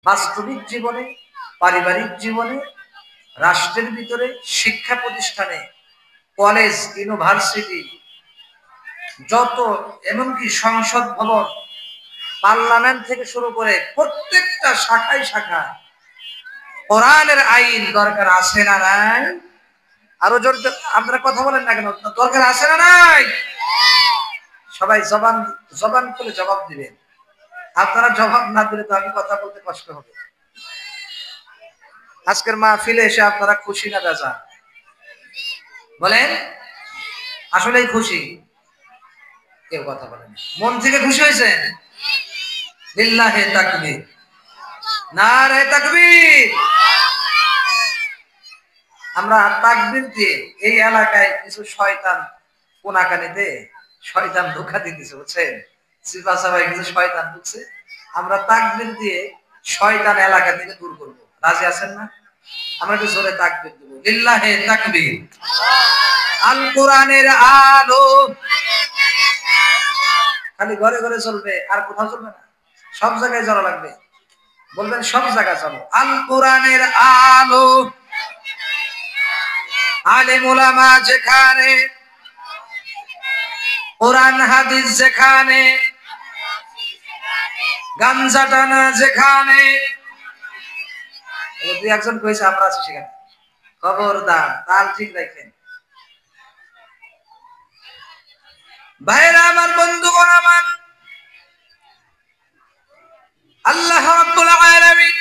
বাস্তবিক জীবনে, পারিবারিক জীবনে, রাষ্ট্রের ভিতরে, শিক্ষা প্রতিষ্ঠানে, কলেজ, ইউনিভার্সিটি, যত এমনকি সংসদ ভবন, পার্লামেন্ট থেকে শুরু করে প্রত্যেকটা শাখায় শাখায় কোরআনের আইন দরকার আছে না নাই? আরো জোর আপনারা কথা বলেন না কেন? দরকার আছে না নাই? সবাই জবান জবান খুলে জবাব দিবেন। আপনারা জবাব না দিলে তো আমি কথা বলতে কষ্ট হবে। আজকের মাহফিলে এসে আপনারা খুশি না বেজার? বলেন, আসলেই খুশি? কেউ কথা বলেন। মন থেকে খুশি হয়েছেন? লিল্লাহে তাকবীর, নারে তাকবীর। আমরা তাকবীর দিয়ে এই এলাকায় কিছু শয়তান কোনাকানিতে শয়তান ধোঁকা দিতেছে, বুঝছেন? সিপাসাবাই কিছু শয়তান ঢুকছে, আমরা তাকবীর দিয়ে শয়তান এলাকা থেকে দূর করব। রাজি আছেন না? আমরা একটু জোরে তাকবীর দেব। লিল্লাহে তাকবীর। আল কোরআনের আলো খালি ঘরে ঘরে চলবে, আর কোথাও চলবে না, সব জায়গায় জড়া লাগবে। বলবেন সব জায়গায় চলো। আল কোরআনের আলো, আলেম ওলামা যেখানে, কোরআন হাদিস যেখানে, গাঞ্জা টানা যেখানে, দুই একজন কইছে আমরা আছি সেখানে। খবরদার, তাল ঠিক রাখেন। ভাইরা আমার, বন্ধুগণ আমার, আল্লাহ রাব্বুল আলামিন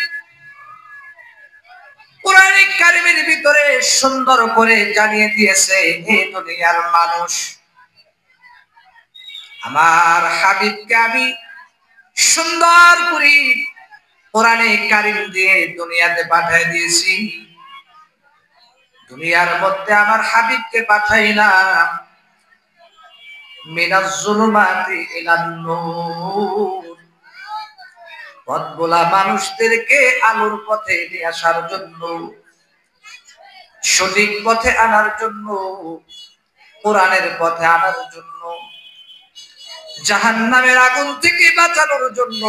কোরআনে কারিমের ভিতরে সুন্দর করে জানিয়ে দিয়েছে, এই দুনিয়ার মানুষ, আমার হাবিবকে আমি সুন্দর করে কোরআনে কারিম দিয়ে দুনিয়াতে পাঠিয়ে দিয়েছি। দুনিয়ার মধ্যে আমার হাবিবকে পাঠাইলাম মিনাজ জুলুমাতি ইলান নূর, পথভোলা মানুষদেরকে আলোর পথে নিয়ে আসার জন্য, সঠিক পথে আনার জন্য, কোরআনের পথে আনার জন্য, জাহান্নামের আগুন থেকে বাঁচানোর জন্য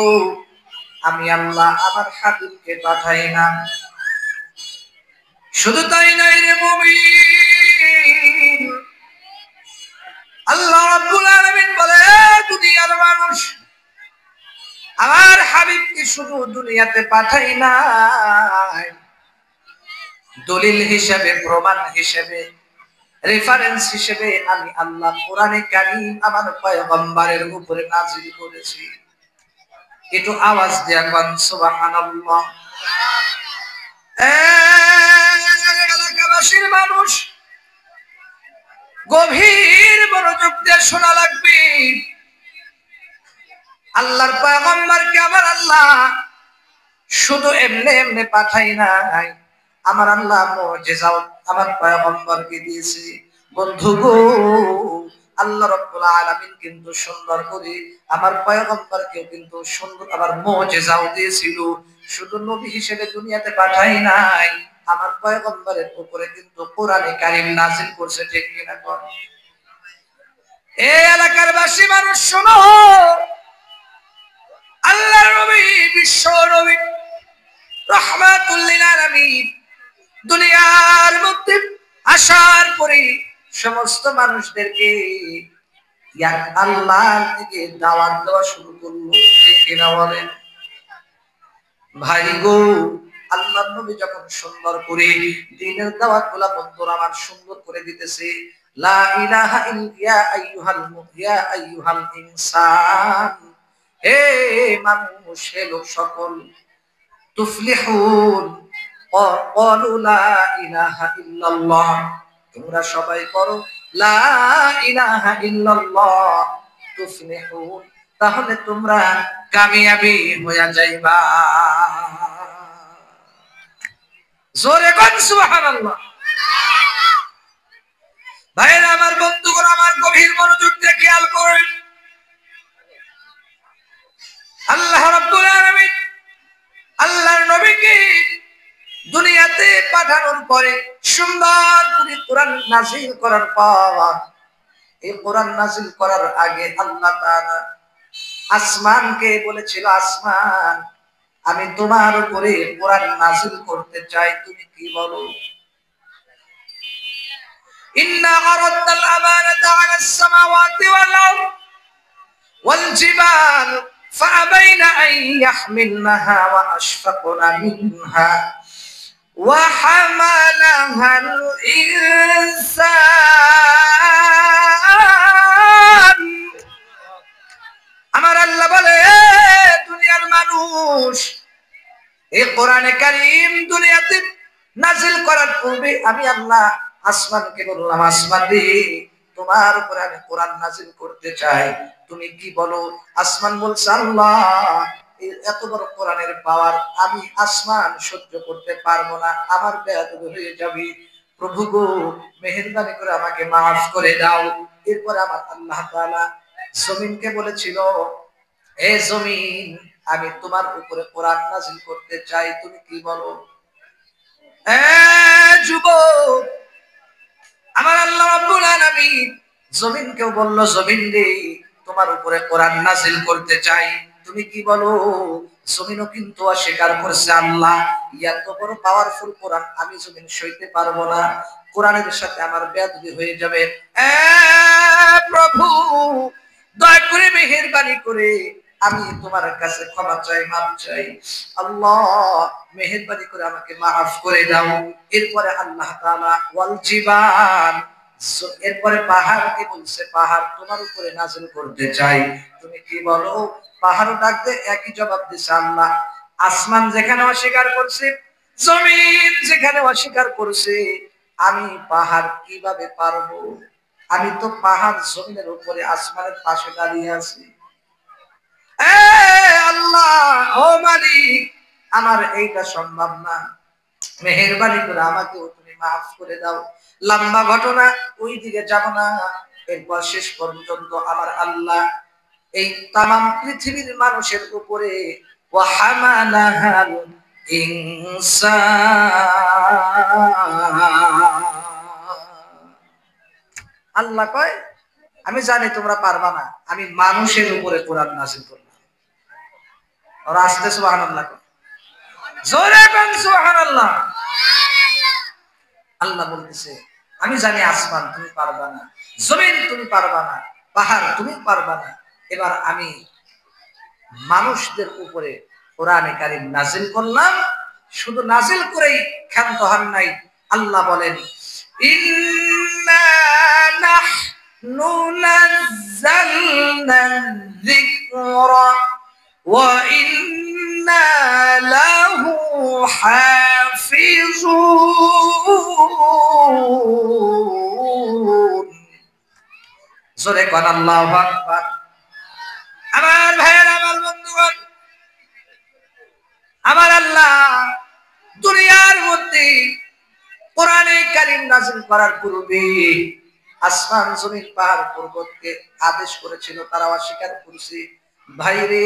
আমি আল্লাহ আমার হাবিবকে পাঠাইলাম। শুধু তাই নয় রে মুমিন, আল্লাহ রাব্বুল আলামিন বলে, দুনিয়ার মানুষ, আমার হাবিবকে শুধু দুনিয়াতে পাঠাই নাই, দলিল হিসেবে, প্রমাণ হিসেবে, রেফারেন্স হিসেবে আমি আল্লাহ কোরআনে কারীম আমার পয়গম্বরের উপরে নাযিল করেছি। একটু আওয়াজ দিয়া কোন সুবহানাল্লাহ। এলাকাবাসীর মানুষ গভীর মনোযোগ দিয়ে শোনা লাগবে। আল্লাহর পয়গম্বরকে আমার আল্লাহ শুধু এমনি এমনি পাঠাই নাই, আমার আল্লাহ মুজিজাও আমার পয়গম্বরকে দিয়েছে। বন্ধু গো, আল্লাহ রাব্বুল আলামিন কিন্তু সুন্দর করে আমার পয়গম্বরকে কিন্তু সুন্দর আবার মুজিজাও দিয়েছিল। শুধু নবী হিসেবে দুনিয়াতে পাঠাই নাই, আমার পয়গম্বরের উপরে কিন্তু কোরআনে কারীম নাযিল করছে। ঠিক কিনা কোন? এই এলাকার বাসী মানুষ শোনো, আল্লাহর নবী, বিশ্ব নবী, রাহমাতুল লিল আলামিন দুনিয়ার মধ্যে আসার পরে সমস্ত মানুষদেরকে এক আল্লাহর দিকে দাওয়াত দেওয়া শুরু করলো। ঠিক কিনা বলেন? ভাই গো, আল্লাহর নবী যখন সুন্দর করে দ্বীনের দাওয়াতগুলা বন্ধুরা আমার সুন্দর করে দিতেছে, লা ইলাহা ইল্লা ইয়া আইয়ুহাল ইনসান, হে মানুষ, হে লোক সকল, তুফলিহুন ক্বালু লা ইলাহা ইল্লাল্লাহ, তোমরা সবাই করো লা ইলাহা ইল্লাল্লাহ তুফলিহুন, তাহলে তোমরা কামিয়াবি হয়ে যাইবা। জোরে কোন সুবহানাল্লাহ। ভাইরা আমার, বন্ধুগণ আমার, গভীর মনোযোগ দিয়ে খেয়াল করেন। আল্লাহ রাব্বুল আলামিন আল্লাহর নবীকে দুনিয়াতে পাঠানোর পরে সুন্দর করে কোরআন নাযিল করার পর, এই কোরআন নাযিল করার আগে আল্লাহ তাআলা আসমানকে বলেছিল, আসমান আমি তোমার উপরে কোরআন নাযিল করতে চাই, তুমি কি বলো? ইন্না আরাদনাল আমানাতা আলাস সামাওয়াতি ওয়াল আরদ ওয়াল জিবাল ফাআবাইনা আন ইয়াহমিলনাহা ওয়া আশফাকনা মিনহা ওয়া হামালাহাল ইনসান। আমার আল্লাহ বলে, দুনিয়ার মানুষ, এই কোরআনে কারীম দুনিয়াতে নাযিল করার পূর্বে আমি আল্লাহ আসমানকে বললাম, আসমান রে, তোমার উপরে আমি কোরআন নাযিল করতে চাই, তুমি কি বলো? আসমান বলছে, আল্লাহ, এত বড় কোরআনের পাওয়ার আমি আসমান সহ্য করতে পারবো না, আমার বেয়াদবি হয়ে যাবে, প্রভু গো, মেহেরবানি করে আমাকে মাফ করে দাও। এরপর আমার আল্লাহ তাআলা জমিনকে বলেছিল, হে জমিন, আমি তোমার উপরে কোরআন নাযিল করতে চাই, তুমি কি বলো? যুবক, আমার আল্লাহ রাব্বুল আলামিন জমিনকেও বলল, জমিন রে, তোমার উপরে কোরআন নাযিল করতে চাই, তুমি কি বলো? জমিনও কিন্তু অস্বীকার করছে, আল্লাহ, এত বড় পাওয়ারফুল কোরআন আমি জমিন সইতে পারবো না, কোরআনের সাথে আমার বেয়াদবি হয়ে যাবে। প্রভু, দয়া করে মেহেরবানি করে আমি তোমার কাছে ক্ষমা চাই, মাফ চাই, আল্লাহ মেহেরবানি করে আমাকে মাফ করে দাও। এরপরে আল্লাহ তাআলা ওয়াল জিবাল, এরপরে পাহাড়কে বলছে, পাহাড় তোমার উপরে নাযিল করতে চাই, তুমি কি বলো? পাহাড়ও ডাকতে একই জবাব দিছে, আল্লাহ, আসমান যেখানে অস্বীকার করছে, জমিন যেখানে অস্বীকার করছে, আমি পাহাড় কিভাবে পারবো? আমি তো পাহাড় জমিনের উপরে আসমানের পাশে দাঁড়িয়ে আছি। আল্লাহ, ও মালিক, আমার এইটা সম্ভব না, মেহেরবানি করে আমাকে তুমি মাফ করে দাও। লম্বা ঘটনা, ওই দিকে যাব না। এরপর শেষ পর্যন্ত আমার আল্লাহ এই তামাম পৃথিবীর মানুষের উপরে ওয়া হামালাহাল ইনসান, আল্লাহ কয়, আমি জানি তোমরা পারবা না, আমি মানুষের উপরে কোরআন নাযিল করলাম। আর আস্তে সুবহানাল্লাহ, জোরে কোন সুবহানাল্লাহ। আল্লাহ বলতেছে, আমি জানি আসমান তুমি পারবা না, জমিন তুমি পারবা না, পাহাড় তুমি পারবা না, এবার আমি মানুষদের উপরে কোরআনে কারীম নাযিল করলাম। শুধু নাযিল করেই ক্ষান্ত হন নাই, আল্লাহ বলেন, ইন্না নাহনু নাযালনা যিকরা ওয়া ইন্না লাহু হাফিজুন। জোরে কোন আল্লাহু আকবার। আমার ভাইয়েরা, আমার বন্ধুগণ, আমার আল্লাহ দুনিয়ার মধ্যে কোরআনে কারীম নাযিল করার পূর্বে আসমান, জমিন, পাহাড়, পর্বতকে আদেশ করেছিল, তারা অস্বীকার করেছে। ভাইরে,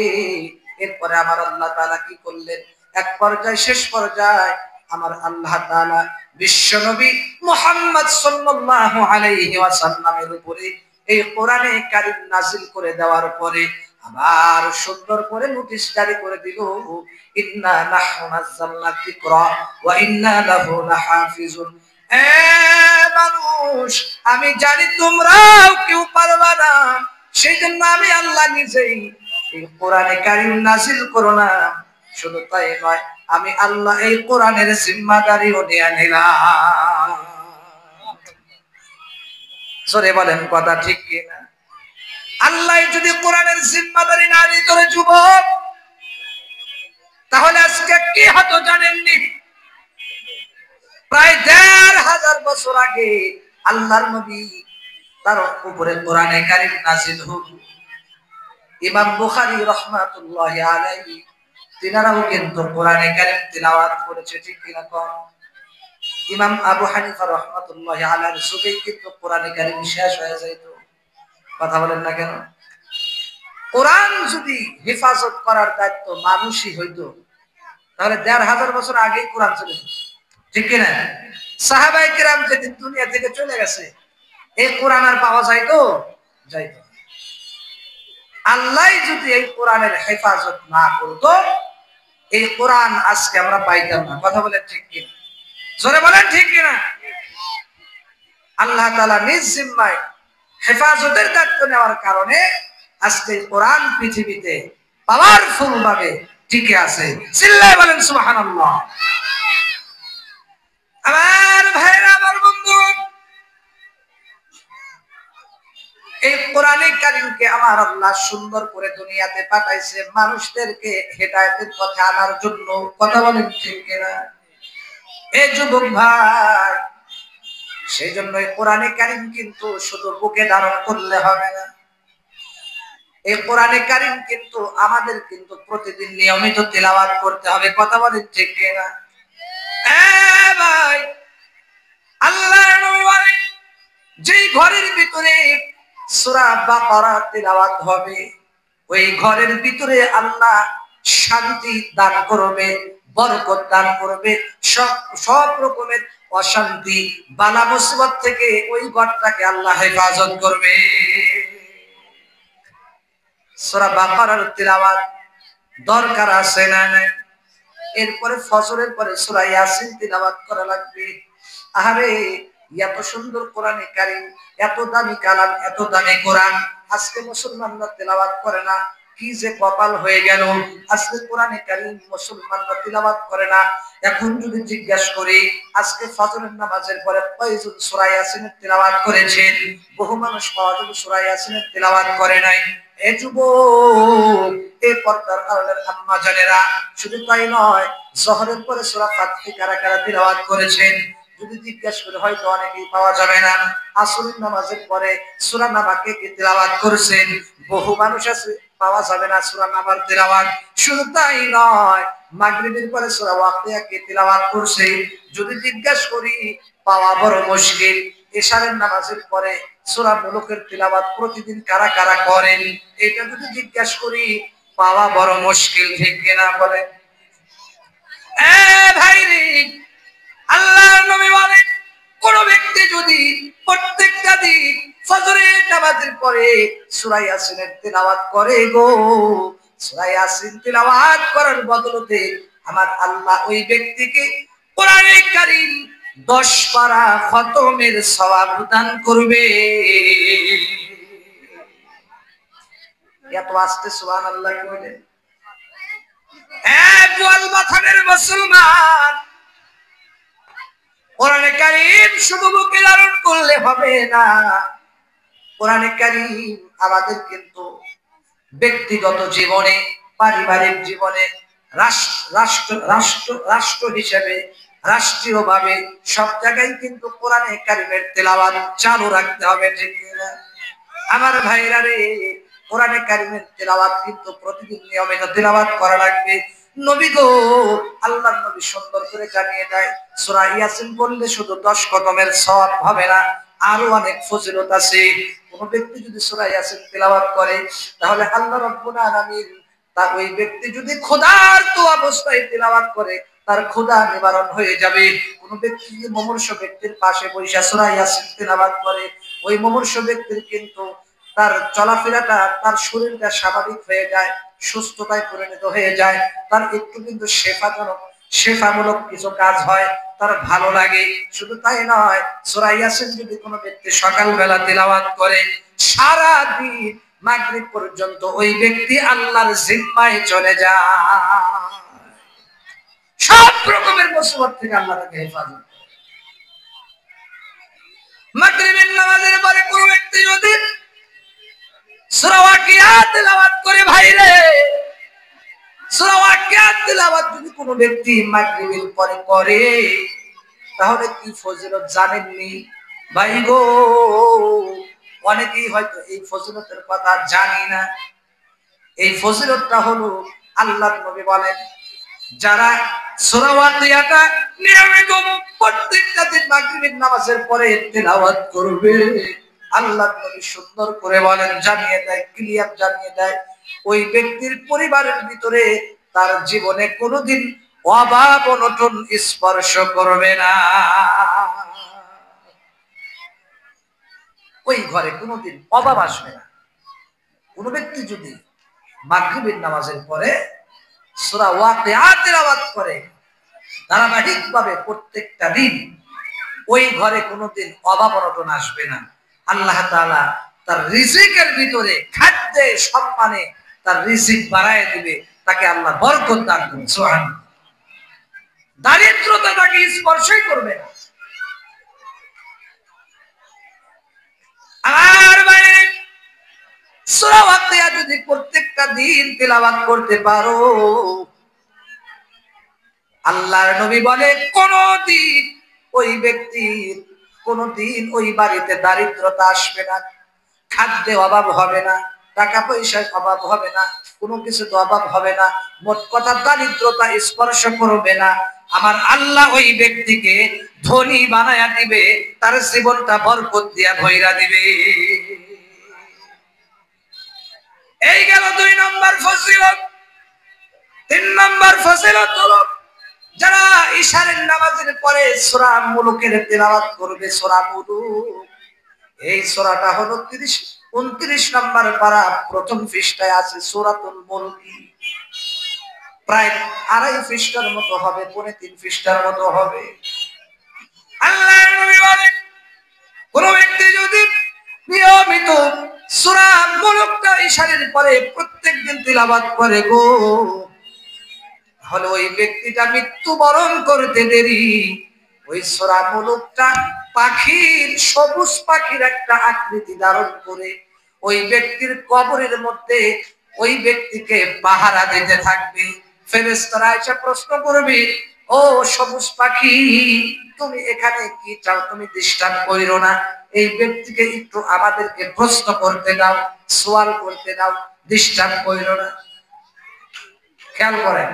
এরপরে আমার আল্লাহ তাআলা কি করলেন? এক পর্যায়ে, শেষ পর্যায়ে আমার আল্লাহ তাআলা বিশ্বনবী মুহাম্মদ সাল্লাল্লাহু আলাইহি ওয়াসাল্লামের উপরে এই কোরআনে কারীম নাযিল করে দেওয়ার পরে আবার সুন্দর করে নোটিশ জারি করে দিল, ইন্না নাহনু নাযালনা যিকরা ওয়া ইন্না লাহু লাহাফিজুন। মানুষ, আমি জানি তোমরাও কেউ পারবা না, সেই জন্য আমি আল্লাহ নিজেই এই কোরআনে কারীম নাযিল করলাম। শুধু তাই নয়, আমি আল্লাহ এই কোরআনের জিম্মাদারিও নিয়ে নিলাম। সরে বলেন কথা ঠিক কিনা? আল্লাহ যদি কোরআনের জিম্মাদারি না নিত যুবক, তাহলে আজকে কি হতো জানেননি? প্রায় ১৫০০ বছর আগে আল্লাহর নবী, তার উপরে কোরআনে কারীম নাযিল হলো। ইমাম বুখারী রাহমাতুল্লাহি আলাইহি, তিনারাও কিন্তু কোরআনে কারীম তিলাওয়াত করেছে, ঠিক কিনা কোন? ইমাম আবু হানিফা রাহমাতুল্লাহি আলাইহির যুগেই কিন্তু কোরআনে কারীম শেষ হয়ে যাইত। কথা বলেন না কেন? কোরআন যদি হেফাজত করার দায়িত্ব মানুষই হইতো, তাহলে ১৫০০ বছর আগেই কোরআন চলে যেত, ঠিক কিনা? সাহাবায়ে কেরাম যেদিন দুনিয়া থেকে চলে গেছে, এই কোরআন আর পাওয়া যাইতো? যাইতো। আল্লাহ যদি এই কোরআনের হেফাজত না করতো, এই কোরআন আজকে আমরা পাইতাম না। কথা বলেন ঠিক কিনা? জোরে বলেন ঠিক কিনা? আল্লাহ তাআলা নিজ জিম্মায় হেফাজতের দায়িত্ব নেওয়ার কারণে আজকে কোরআন পৃথিবীতে পাওয়ারফুল ভাবে টিকে আছে। চিল্লায় বলেন সুবহানাল্লাহ। আমার ভাইরা, আমার বন্ধু, এই কোরআনে কারীমকে আমার আল্লাহ সুন্দর করে দুনিয়াতে পাঠাইছে মানুষদেরকে হেদায়েতের পথে আনার জন্য। কথা বলেন ঠিক কিনা? এই যুবক ভাই, সেই জন্য কোরআনে কারীম কিন্তু শুধু বুকে ধারণ করলে হবে না। এই কোরআনে কারীম কিন্তু আমাদের কিন্তু প্রতিদিন নিয়মিত তিলাওয়াত করতে হবে। কথা বলেন ঠিক কিনা? ভাই, আল্লাহর নবী বলেন, যেই ঘরের ভিতরে সূরা বাকারা তিলাওয়াত হবে, ওই ঘরের ভিতরে আল্লাহ শান্তি দান করবে, বরকত দান করবে, সব রকমের অশান্তি বালা মুসিবত থেকে ওই ঘরটাকে আল্লাহ হেফাজত করবে। সূরা বাকারার তিলাওয়াত দরকার আছে না নাই? এরপরে ফজরের পরে সূরা ইয়াসিন তিলাওয়াত করা লাগবে। আরে এত সুন্দর কোরআনে কারীম, এত দামি কালাম, এত দামি কোরআন, আজকে মুসলমানরা তেলাওয়াত করে না। কি যে কপাল হয়ে গেল, আজকে কোরআনে কারীম মুসলমানরা তেলাওয়াত করে না। এখন যদি জিজ্ঞাসা করি, আজকে ফজরের নামাজের পরে কয়জন সূরা ইয়াসিনের তেলাওয়াত করেছেন? বহু মানুষ পাওয়া যাবে সূরা ইয়াসিনের তেলাওয়াত করে নাই। এ যুবক, এ পর্দার আড়ালের আম্মা জানেরা, শুধু তাই নয়, জোহরের পরে সূরা ফাতিহা কারা কারা তিলাওয়াত করেছেন? যদি জিজ্ঞাসা করে হয়তো অনেকেই পাওয়া যাবে না। আসরের নামাজের পরে সূরা নাবাকে কি তিলাওয়াত করেছেন? বহু মানুষ আছে, পাওয়া যাবে না সূরা নাবার তিলাওয়াত। শুধু তাই নয়, মাগরিবের পরে সূরা ওয়াকিয়া কি তিলাওয়াত করছে? যদি জিজ্ঞাসা করি, পাওয়া বড় মুশকিল। ইশারের নামাজের পরে সূরা মুলুকের তিলাওয়াত প্রতিদিন কারা কারা করেন? এটা যদি জিজ্ঞাসা করি, পাওয়া বড় মুশকিল। ঠিক কিনা বলেন? ভাই রে, আল্লাহর নবী বলেন, কোন ব্যক্তি যদি প্রত্যেকটা দিন ফজরের নামাজের পরে সূরা ইয়াসিনের তিলাওয়াত করে গো, সূরা ইয়াসিন তিলাওয়াত করার বদলতে আমার আল্লাহ ওই ব্যক্তিকে কোরআনে কারীম 10 পারা খতমের সওয়াব দান করবে। এত আস্তে সুবহানাল্লাহ কইলেন। গোয়াল মাথানের মুসলমান, কোরআনে কারীম শুধু বুকে ধারণ করলে হবে না। কোরআনে কারীম আমাদের কিন্তু ব্যক্তিগত জীবনে, পারিবারিক জীবনে, রাষ্ট্র হিসেবে, রাষ্ট্রীয়ভাবে সব জায়গায় কিন্তু কোরআনে কারীমের তেলাওয়াত চালু রাখতে হবে। ঠিক কিনা? আমার ভাইরা রে, কোরআনে কারীমের তেলাওয়াত কিন্তু প্রতিদিন নিয়মিত তেলাওয়াত করা লাগবে। নবী গো, আল্লাহর নবী সুন্দর করে জানিয়ে দেয়, সূরা ইয়াসিন পড়লে শুধু 10 কদমের সওয়াব হবে না, আরো অনেক ফজিলত আছে। কোন ব্যক্তি যদি সূরা ইয়াসিন তেলাওয়াত করে, তাহলে আল্লাহ রাব্বুল আলামিন তার ওই ব্যক্তি যদি ক্ষুধার্ত অবস্থায় তেলাওয়াত করে, তার ক্ষুধা নিবারণ হয়ে যাবে। কোন ব্যক্তি যদি মুমূর্ষু ব্যক্তির পাশে বসে সূরা ইয়াসিন তেলাওয়াত করে, ওই মুমূর্ষু ব্যক্তির কিন্তু তার চলাফেরাটা, তার শরীরটা স্বাভাবিক হয়ে যায়, সুস্থতায় পরিণত হয়ে যায়, তার একটু কিন্তু শেফামূলক কিছু কাজ হয়, তার ভালো লাগে। শুধু তাই নয়, সূরা ইয়াসিন যদি কোনো ব্যক্তি সকালবেলা তেলাওয়াত করে, সারা দিন মাগরিব পর্যন্ত ওই ব্যক্তি আল্লাহর জিম্মায় চলে যায়। সব রকমের মুসিবত থেকে আল্লাহ তাকে হেফাজত করে। মাগরিবের নামাজের পরে কোন ব্যক্তি যদি সূরা ওয়াকিয়া তেলাওয়াত করে, ভাইরে, সূরা ওয়াকিয়া তেলাওয়াত যদি কোনো ব্যক্তি মাগরিবের পরে করে, তাহলে কি ফজিলত জানেননি? ভাই গো, অনেকেই হয়তো এই ফজিলতের কথা জানি না। এই ফজিলতটা হলো, আল্লাহর নবী বলেন, যারা সূরা ওয়াকিয়াটা নিয়মিত প্রত্যেকটা দিন মাগরিবের নামাজের পরে তেলাওয়াত করবে, আল্লাহর নবী সুন্দর করে বলেন, জানিয়ে দেয়, ক্লিয়ার জানিয়ে দেয়, ওই ব্যক্তির পরিবারের ভিতরে তার জীবনে কোনোদিন অভাব অনটন স্পর্শ করবে না। ওই ঘরে কোনোদিন অভাব আসবে না। কোন ব্যক্তি যদি মাগরিবের নামাজের পরে সূরা ওয়াকিয়া তিলাওয়াত করে ধারাবাহিকভাবে প্রত্যেকটা দিন, ওই ঘরে কোনোদিন অভাব অনটন আসবে না। আল্লাহ তাআলা তার রিজিকের ভিতরে খাদ্যে সম্মানে তার রিজিক বাড়ায় দিবে, তাকে আল্লাহ বরকত দান করবে। সুবহানাল্লাহ। দারিদ্রতা তাকে স্পর্শই করবে না। আর ভাই, সূরা ওয়াকিয়া যদি প্রত্যেকটা দিন তিলাওয়াত করতে পারো, আল্লাহর নবী বলে কোনদিন ওই ব্যক্তির কোনদিন ওই বাড়িতে দারিদ্রতা আসবে না, খাদ্যে অভাব হবে না, টাকা পয়সার অভাব হবে না, কোনো কিছুতে অভাব হবে না, মোট কথা দারিদ্রতা স্পর্শ করবে না। আমার আল্লাহ ওই ব্যক্তিকে ধনী বানায়া দিবে, তার জীবনটা বরকত দিয়া ভইরা দিবে। এই গেল 2 নম্বর ফজিলত। 3 নম্বর ফজিলত হলো যারা ইশারের নামাজের পরে সূরা মুলুকের তিলাওয়াত করবে। সূরা মুলুক, এই সূরাটা হলো 29 নম্বর পারা, প্রথম পৃষ্ঠায় আছে সূরাতুল মুলক। প্রায় 2.5 পৃষ্ঠার মতো হবে, 3.5 পৃষ্ঠার মতো হবে। আল্লাহর নবী বলেন কোন ব্যক্তি যদি নিয়মিত সূরা মুলুকটা ইশারের পরে প্রত্যেকদিন তিলাওয়াত করে গো, তাহলে ওই ব্যক্তিটা মৃত্যুবরণ করতে দেরি। ওই সূরা মুলুকটা পাখির, সবুজ পাখির একটা আকৃতি ধারণ করে ওই ব্যক্তির কবরের মধ্যে ওই ব্যক্তিকে পাহারা দিতে থাকবে। ফেরেশতারা এসে প্রশ্ন করবে, ও সবুজ পাখি, তুমি এখানে কি চাও? তুমি ডিস্টার্ব করিও না, এই ব্যক্তিকে একটু আমাদেরকে প্রশ্ন করতে দাও, সওয়াল করতে দাও, ডিস্টার্ব করিও না। খেয়াল করেন,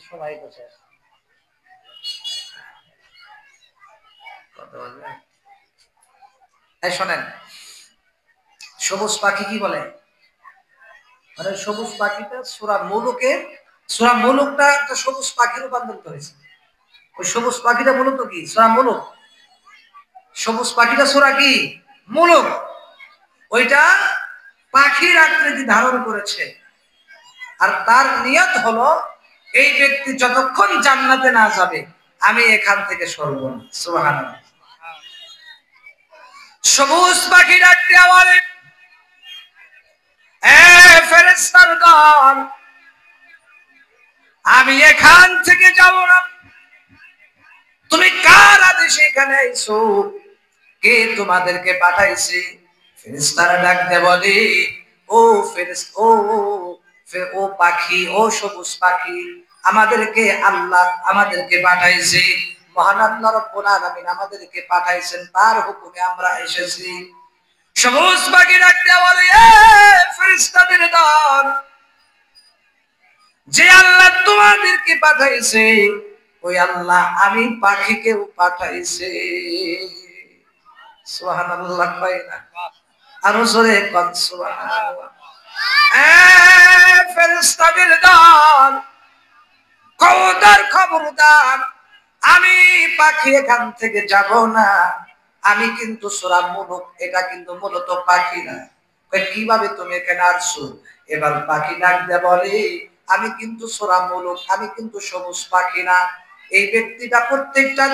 সবাই বসে শোনেন, সবুজ পাখি কি বলে? মানে সবুজ পাখিটা সূরা মুলুকটা একটা সবুজ পাখি রূপান্তরিত হয়েছে। ওই সবুজ পাখিটা মূলত কি? সূরা মুলুক। সবুজ পাখিটা সূরা কি? মুলুক। ওইটা পাখির আকৃতি ধারণ করেছে, আর তার নিয়ত হলো এই ব্যক্তি যতক্ষণ জান্নাতে না যাবে আমি এখান থেকে সরব না। সুবহানাল্লাহ। সবুজ পাখি ডাকতে বলে, এ ফেরেশতার দল, আমি এখান থেকে যাব না। তুমি কার আদেশে এখানে আইছো? কে তোমাদেরকে পাঠাইছে? ফেরেশতারা ডাকতে বলে, ও ও পাখি, ও সবুজ পাখি, আল্লাহ আমাদেরকে পাঠাইছে, মহান আল্লাহ রাব্বুল আলামিন আমাদেরকে পাঠাইছেন, তার হুকুমে আমরা এসেছি। সবুজ পাখি ডাকতে বলে, এ ফেরেশতাদের দল, যে আল্লাহ তোমাদেরকে পাঠাইছে ওই আল্লাহ আমি পাখিকেও পাঠাইছে। সুবহানাল্লাহ। কয়না আরো জোরে কোন সুবহানাল্লাহ। ফেরেশতাদের দল, খবরদার, আমি পাখি এখান থেকে যাব না। আমি কিন্তু সূরা মুলুক, এটা কিন্তু মূলত পাখি না। কিভাবে তুমি এখানে আসছো? এবার পাখি ডাক দিয়ে বলে, আমি কিন্তু সূরা মুলুক, আমি কিন্তু সবুজ পাখি না। এই ব্যক্তিটা প্রত্যেকটা